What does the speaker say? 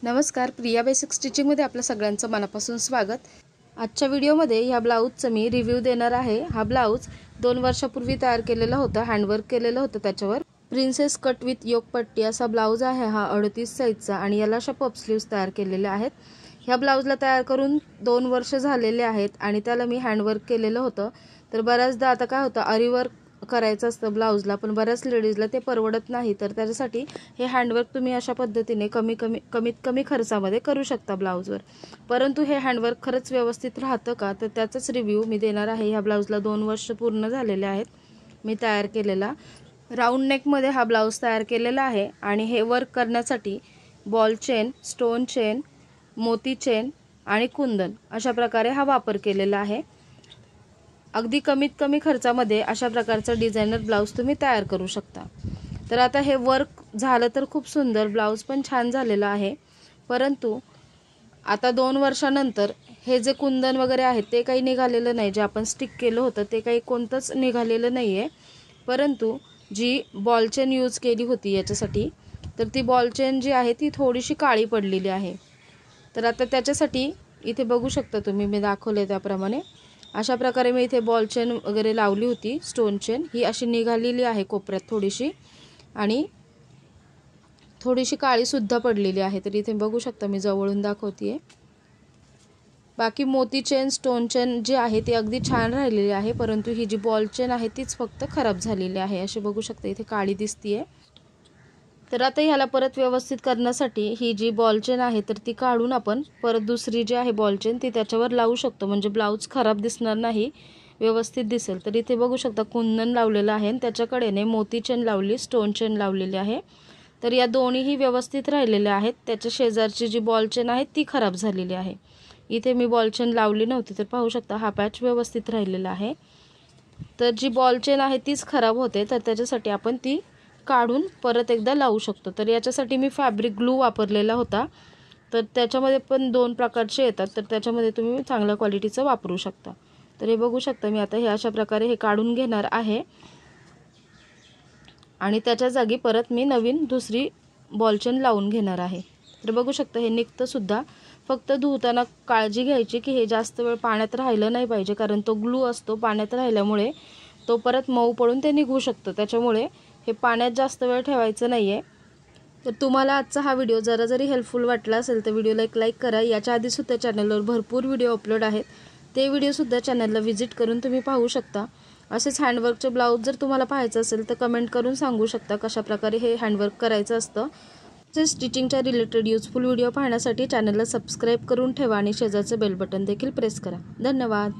नमस्कार, प्रिया बेसिक स्टिचिंगमध्ये आपल्या सगळ्यांचं मनापासून स्वागत। आजच्या व्हिडिओमध्ये ह्या ब्लाऊजचा मी रिव्ह्यू देणार आहे। हा ब्लाऊज 2 वर्षापूर्वी तयार केलेला होता, हँडवर्क केलेलं होतं त्याच्यावर। प्रिन्सेस कट विथ योगपट्टी असा ब्लाऊज आहे हा 38 साइजचा आणि याला अशा पफ स्लीव्स तयार केलेल्या आहेत। ह्या ब्लाऊजला तयार करून 2 वर्ष झालेले आहेत आणि त्याला मी हँडवर्क केलेलं होतं। तर बऱ्याचदा आता काय होतं, आरीवर्क करायचं असतं ब्लाऊजला, पण बऱ्याच लेडीजला ते परवडत नाही। तर त्याच्यासाठी हे हँडवर्क तुम्ही अशा पद्धतीने कमीत कमी खर्चामध्ये करू शकता ब्लाऊजवर। परंतु हे हँडवर्क खरंच व्यवस्थित राहतं का, तर त्याचाच रिव्ह्यू मी देणार आहे। ह्या ब्लाऊजला 2 वर्ष पूर्ण झालेले आहेत मी तयार केलेला। राऊंड नेकमध्ये हा ब्लाऊज तयार केलेला आहे आणि हे वर्क करण्यासाठी बॉल चेन, स्टोन चेन, मोती चेन आणि कुंदन अशा प्रकारे हा वापर केलेला आहे। अगदी कमीत कमी खर्चामध्ये अशा प्रकारचा डिझायनर ब्लाऊज तुम्ही तयार करू शकता। तर आता हे वर्क झालं तर खूप सुंदर, ब्लाऊज पण छान झालेला आहे। परंतु आता 2 वर्षानंतर हे जे कुंदन वगैरे आहे ते काही निघालेलं नाही, जे आपण स्टिक केलं होतं ते काही कोणतंच निघालेलं नाही आहे। परंतु जी बॉल चेन यूज केली होती याच्यासाठी, तर ती बॉल चेन जी आहे ती थोडीशी काळी पडलेली आहे। तर आता त्याच्यासाठी इथे बघू शकता तुम्ही, मी दाखवले त्याप्रमाणे अशा प्रकारे मी इथे बॉल चेन वगैरे लावली होती। स्टोन चेन ही अशी निघालेली आहे कोपऱ्यात थोडीशी आणि थोडीशी काळी सुद्धा पडलेली आहे। तर इथे बघू शकता, मी जवळून दाखवतेय। बाकी मोती चेन, स्टोन चेन जी आहे ती अगदी छान राहिलेली आहे, परंतु ही जी बॉल चेन आहे तीच फक्त खराब झालेली आहे। असे बघू शकता इथे काळी दिसतीये। तर आता ह्याला परत व्यवस्थित करण्यासाठी ही जी बॉल चेन आहे तर ती काढून आपण परत दुसरी जी आहे बॉल चेन ती त्याच्यावर लावू शकतो, म्हणजे ब्लाऊज खराब दिसणार नाही, व्यवस्थित दिसेल। तर इथे बघू शकता कुंदन लावलेलं आहे आणि त्याच्याकडेने मोती चेन लावली, स्टोन चेन लावलेली आहे। तर या दोन्हीही व्यवस्थित राहिलेल्या आहेत। त्याच्या शेजारची जी बॉल चेन आहे ती खराब झालेली आहे। इथे मी बॉल चेन लावली नव्हती, तर पाहू शकता हा पॅच व्यवस्थित राहिलेला आहे। तर जी बॉल चेन आहे तीच खराब होते, तर त्याच्यासाठी आपण ती काढून परत एकदा लावू शकतो। तर याच्यासाठी मी फॅब्रिक ग्लू वापरलेला होता। तर त्याच्यामध्ये पण 2 प्रकारचे येतात, तर त्याच्यामध्ये तुम्ही चांगल्या क्वालिटीचं वापरू शकता। तर हे बघू शकता, मी आता हे अशा प्रकारे हे काढून घेणार आहे आणि त्याच्या जागी परत मी नवीन दुसरी बॉल चेन लावून घेणार आहे। तर बघू शकता हे निघतं सुद्धा। फक्त धुताना काळजी घ्यायची की हे जास्त वेळ पाण्यात राहिलं नाही पाहिजे, कारण तो ग्लू असतो, पाण्यात राहिल्यामुळे तो परत मऊ पडून ते निघू शकतं। त्याच्यामुळे हे पाण्यात जास्त वेळ ठेवायचं नाही आहे। तर तुम्हाला आजचा हा व्हिडिओ जरी हेल्पफुल वाटला असेल तर व्हिडिओला एक लाईक करा। याच्या आधी सुद्धा चॅनलवर भरपूर व्हिडिओ अपलोड आहेत, ते व्हिडिओसुद्धा चॅनलला व्हिजिट करून तुम्ही पाहू शकता। असेच हँडवर्कचे ब्लाऊज जर तुम्हाला पाहायचं असेल तर कमेंट करून सांगू शकता कशाप्रकारे हे हँडवर्क करायचं असतं। तसेच स्टिचिंगच्या रिलेटेड यूजफुल व्हिडिओ पाहण्यासाठी चॅनलला सबस्क्राईब करून ठेवा आणि शेजारचं बेल बटन देखील प्रेस करा। धन्यवाद।